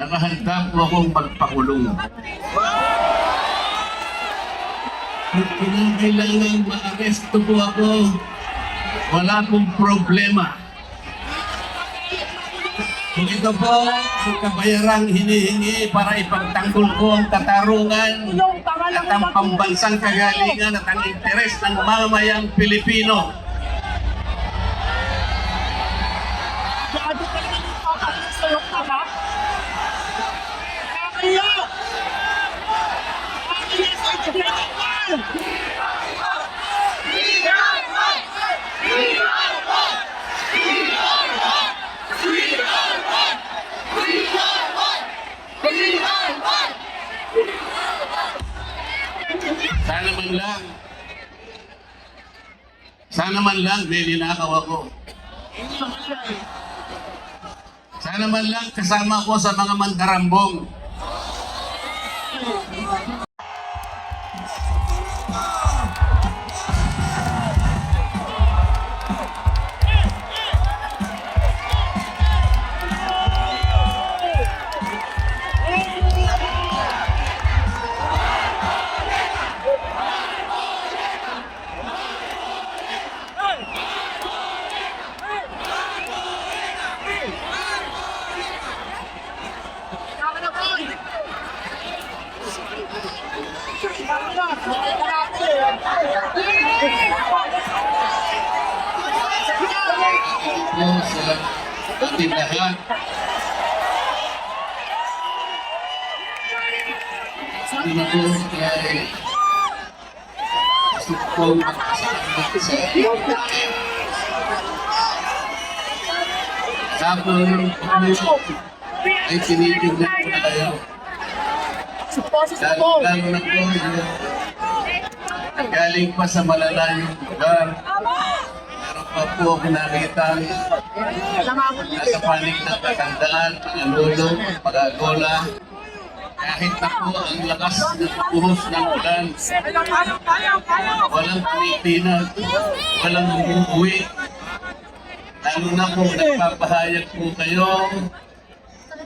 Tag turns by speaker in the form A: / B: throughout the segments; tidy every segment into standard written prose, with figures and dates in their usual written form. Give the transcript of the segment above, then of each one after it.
A: nakahanda po akong magpakulong. Kung kinakailangan ma-aresto po ako, wala pong problema. Kung ito po ang kabayarang hinihingi para ipagtanggol ko ang katarungan at ang pambansang kagalingan at ang interes ng mamayang Pilipino. Sana man lang may ninakaw ako. Sana man lang kasama ko sa mga mandarambong. Sa tindahan. Sabi na po kay gusto ko sa tapos ay tinitignan ko na kayo. Lalo na po galing pa sa malalayong lugar. Meron pa po ako nakita nasa panig ng katandaan, mga lolo, mag-agola. Kahit na po ang lakas ng puhos ng ulan, walang pinitinag, walang umuwi. Lalo na po nagpapahayag po kayo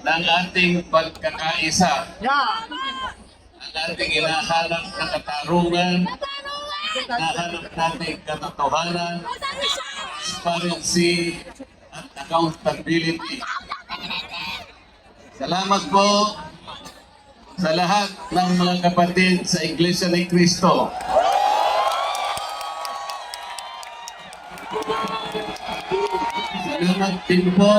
A: ng ating pagkakaisa. Ang ating hinahanap na katarungan, hinahanap natin katotohanan, transparency, at accountability. Salamat po sa lahat ng mga kapatid sa Iglesia ni Cristo. Salamat din po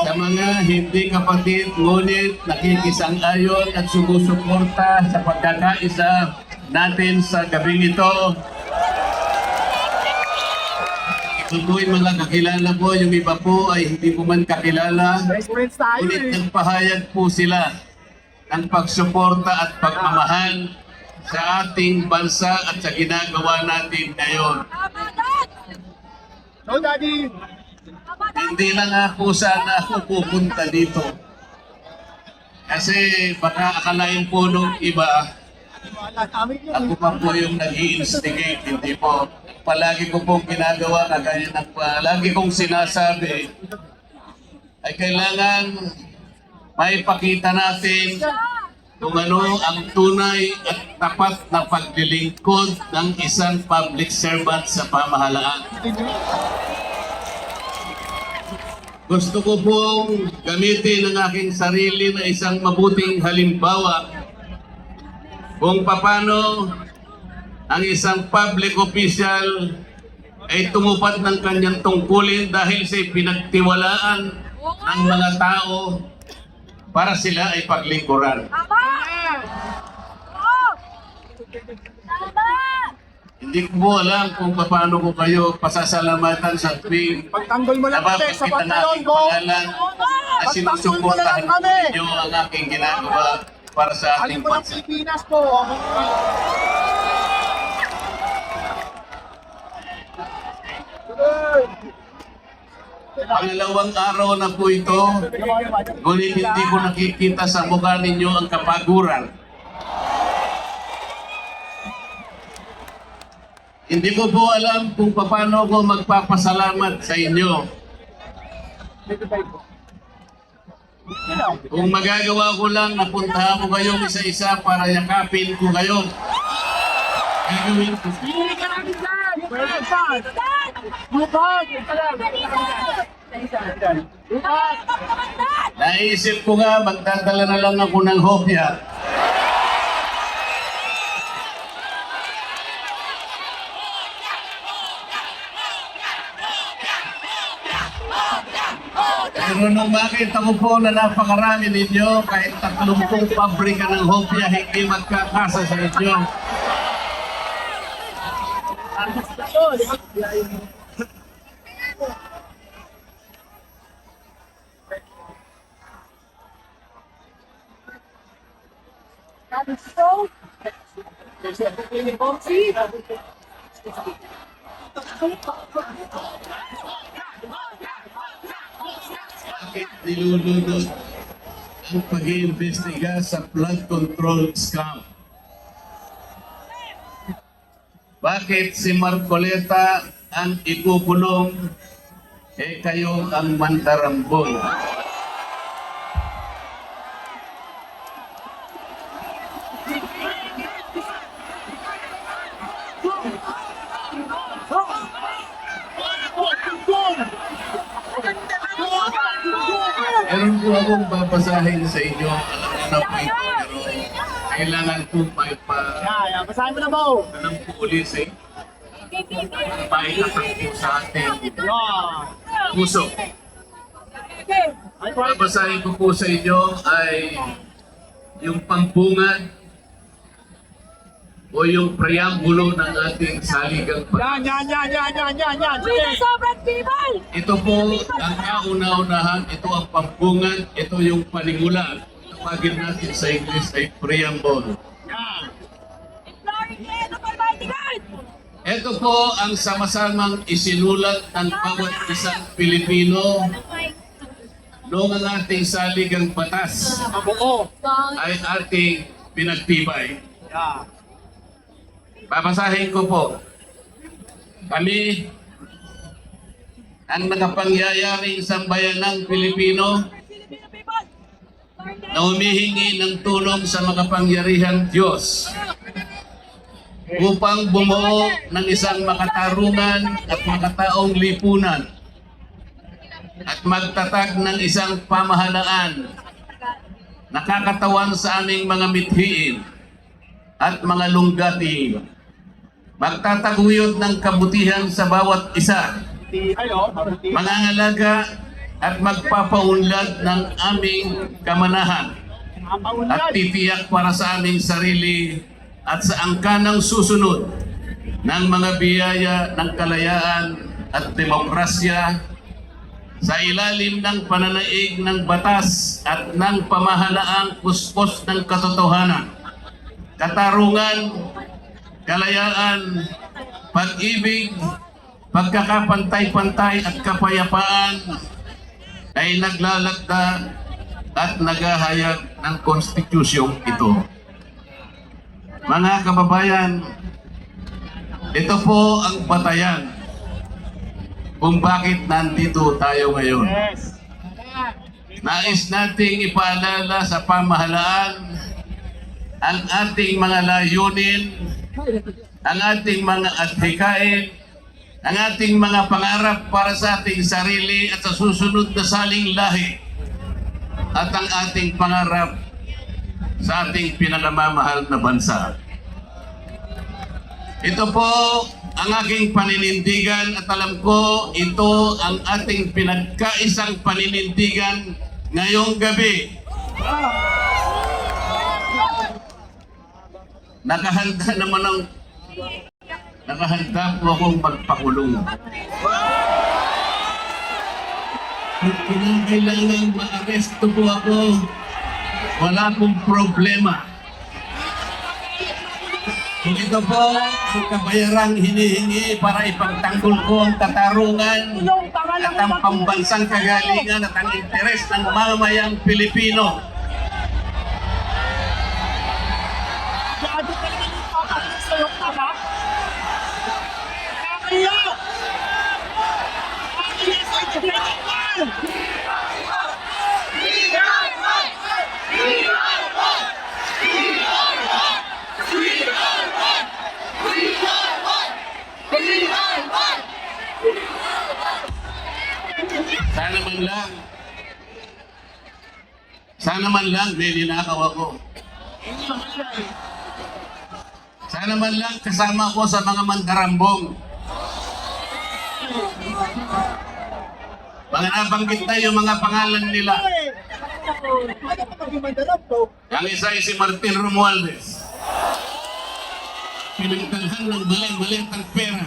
A: sa mga hindi kapatid ngunit nakikisang-ayon at sumusuporta sa pagkakaisa natin sa gabing ito. Ito po'y mga kakilala po, yung iba po ay hindi po man kakilala. Ngunit nagpahayag po sila ng pagsuporta at pagmamahal sa ating bansa at sa ginagawa natin ngayon.
B: No, Daddy!
A: Hindi na nga po sana ako pupunta dito. Kasi baka akalain po nung iba, ako pa po yung nag-i-instigate, hindi po. Palagi ko pong ginagawa, kagaya ng palagi kong sinasabi, ay kailangan maipakita natin kung ano ang tunay at tapat na paglilingkod ng isang public servant sa pamahalaan. Gusto ko pong gamitin ang aking sarili na isang mabuting halimbawa kung paano ang isang public official ay tumupad ng kanyang tungkulin dahil sa pinagtiwalaan ng mga tao para sila ay paglingkuran. Hindi ko po alam kung paano ko kayo pasasalamatan sa tuwing
B: Pagtanggol mo lang kami, sapat na yun, Go!
A: na sinusuportahan po ninyo ang aking ginagawa para sa ating
B: Alin mo ng
A: bansa.
B: Pilipinas po.
A: Pangalawang araw na po ito, ngunit hindi ko nakikita sa mukha ninyo ang kapaguran. Hindi ko po alam kung paano ko magpapasalamat sa inyo. Kung magagawa ko lang, napuntahan ko kayo isa-isa para yakapin ko kayo. Gagawin ko. Naisip ko nga, magdadala na lang ako ng hopya. Pero nung makita ko po na napakarami ninyo, kahit 30 pabrika ng hopya, hindi magkakasa sa inyo. Bakit nilulunod ang pag-iimbestiga sa flood control scam? Bakit si Marcoleta ang ikukulong, kayo ang mandarambol? Meron po akong babasahin sa inyo. Alam mo na po ito, pero kailangan po may
B: Basahin mo na mo.
A: alam po ulit sa inyo. Paikatak po sa ating puso. Babasahin ko po sa inyo ay yung pampungad o yung preambulo ng ating saligang
B: Yan. Sige.
C: Sobrang tibay!
A: Ito po ang kauna-unahan, ito ang pampungad, ito yung panimula. Tawagin natin sa English ay preamble.
C: Glory to the Almighty God!
A: Ito po ang sama-samang isinulat ng bawat isang Pilipino noong ang ating saligang batas
B: Mabuo.
A: ay ating pinagtibay.
B: Yan.
A: Babasahin ko po. Kami, ang nakapangyayari sambayanang Pilipino na humihingi ng tulong sa makapangyarihang Diyos upang bumuo ng isang makatarungan at makataong lipunan at magtatag ng isang pamahalaan nakakatawan sa aming mga mithiin at mga lunggating, magtataguyod ng kabutihan sa bawat isa, mangangalaga at magpapaunlad ng aming kamanahan at titiyak para sa aming sarili at sa angkanang susunod ng mga biyaya ng kalayaan at demokrasya sa ilalim ng pananaig ng batas at ng pamahalaang puspos ng katotohanan, katarungan, kalayaan, pag-ibig, pagkakapantay-pantay at kapayapaan ay naglalagda at naghahayag ng konstitusyong ito. Mga kababayan, ito po ang batayan kung bakit nandito tayo ngayon.
B: Yes.
A: Nais nating ipaalala sa pamahalaan ang ating mga layunin, ang ating mga adhikain, ang ating mga pangarap para sa ating sarili at sa susunod na saling lahi, at ang ating pangarap sa ating pinakamamahal na bansa. Ito po ang aking paninindigan at alam ko ito ang ating pinagkaisang paninindigan ngayong gabi. Nakahanda po akong magpakulong. Kung kinakailangan ma-aresto po ako, wala pong problema. Kung ito po ang kabayarang hinihingi para ipagtanggol ko ang katarungan at ang pambansang kagalingan at ang interes ng mamamayang Pilipino.
B: Gago ka naman yung papakita sa'yo, tama? Kaya! Kaya sa education!
A: man lang may ninakaw ako. Sana man lang kasama ko sa mga mandarambong. Mga nabanggit na yung mga pangalan nila.
B: Ano pa pag mandarap to?
A: Ang isa ay si Martin Romualdez. Pinagdalhan ng balay-balaytang pera.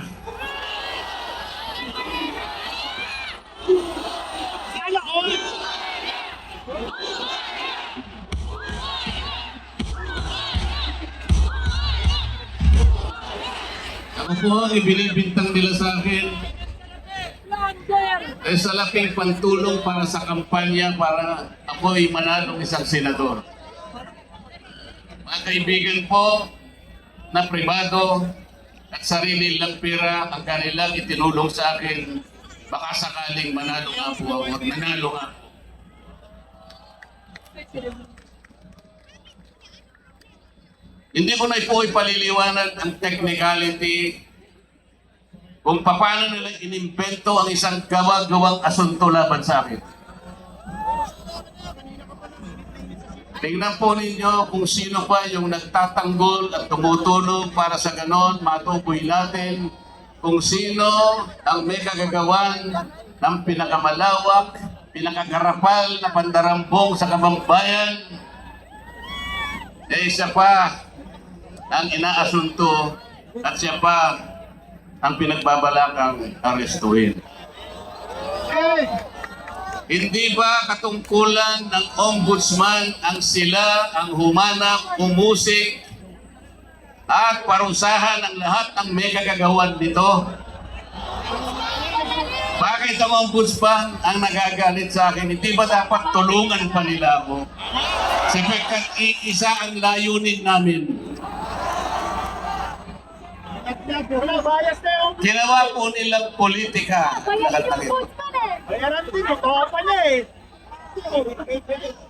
B: Sana all!
A: Ako po ang ibinibintang nila sa akin
C: Plunder!
A: ay sa laking pantulong para sa kampanya para ako ay manalong isang senador. Mga kaibigan po na pribado at sarili lang pera ang kanilang itinulong sa akin, baka sakaling manalo nga po ako at nanalo nga. Hindi ko na po ipaliliwanag ang technicality kung paano nila inimbento ang isang gawa-gawang asunto laban sa akin. Tingnan po ninyo kung sino pa yung nagtatanggol at tumutulong para sa ganon matukoy natin kung sino ang may kagagawan ng pinakamalawak, pinakagarapal na pandarambong sa kabambayan. Eh siya pa ang inaasunto at siya pa ang pinagbabalakang arestuhin. Hindi ba katungkulan ng ombudsman ang sila ang humanap, umusik at parusahan ang lahat ng may kagagawan nito? Bakit ang ombudsman ang nagagalit sa akin? Hindi ba dapat tulungan pa nila ako? Sapagkat isa ang layunin namin.
B: Wala, bias na yung...
A: Ginawa po nilang politika.
C: Kaya yung postman eh!
B: Bayaran din, totoo pa niya eh.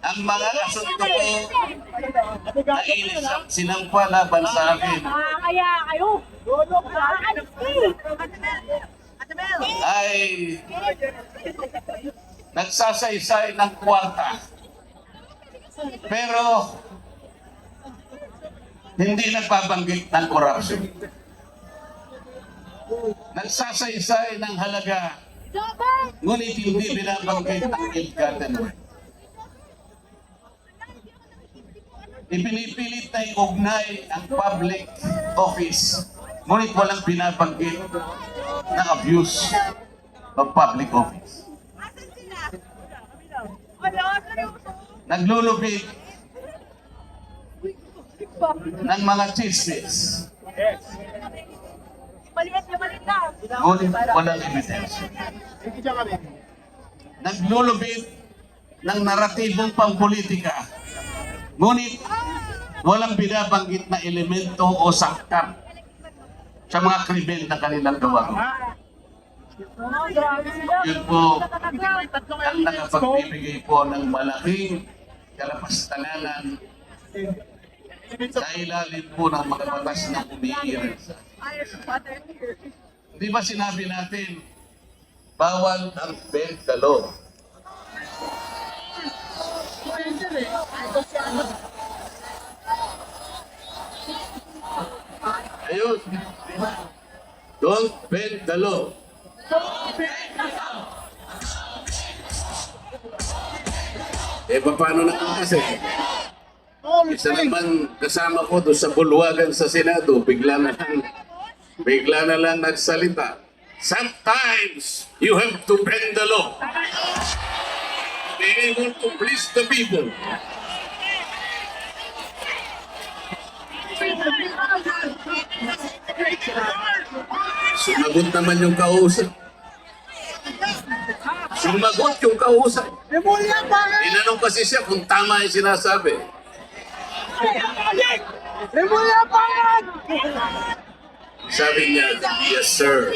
A: Ang mga asunto ko na sinampa laban sa akin
C: Kaya kayo! Nakakalis
A: ay nagsasaysay ng kwarta. Pero hindi nagbabanggit ng korupsyon. Nagsasaysay ng halaga, ngunit hindi binabanggit ang ill-gotten wealth. Ipinipilit na iugnay ang public office, ngunit walang binabanggit na abuse of public office. Naglulubid ng mga chismis,
C: Maliit na.
A: ngunit walang evidence. Naglulubid ng naratibong pampolitika, ngunit walang binabanggit na elemento o sangkap sa mga krimen na kanilang gawa. Yun po ang nakapagbibigay po ng malaking kalapastanganan sa ilalim po ng mga batas na umiiral. Di ba sinabi natin, bawal ang bend the law? Ayun. Don't bend the law. Eh, paano na kasi? Isa naman kasama ko doon sa bulwagan sa Senado, bigla na lang nagsalita. Sometimes you have to bend the law to be able to please the people. Sumagot naman yung kausap. Sumagot yung kausap.
B: Memorya pa nga!
A: Tinanong kasi siya kung tama yung sinasabi.
B: Memorya pa nga!
A: Sabi niya, yes sir.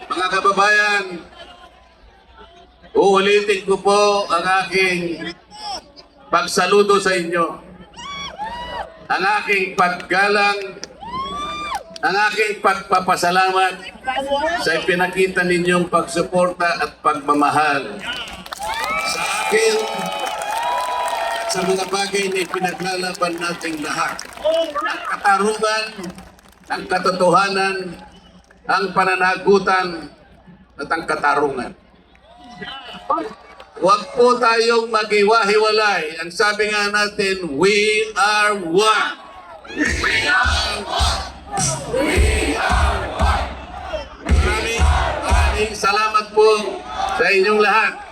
A: Mga kababayan, uulitin ko po ang aking pagsaludo sa inyo. Ang aking paggalang ang aking pagpapasalamat sa ipinakita ninyong pagsuporta at pagmamahal sa akin at sa mga bagay na ipinaglalaban nating lahat. Ang katarungan, ang katotohanan, ang pananagutan, at ang katarungan. Huwag po tayong maghiwa-hiwalay. Ang sabi nga natin, we are one. Maraming salamat po sa inyong lahat.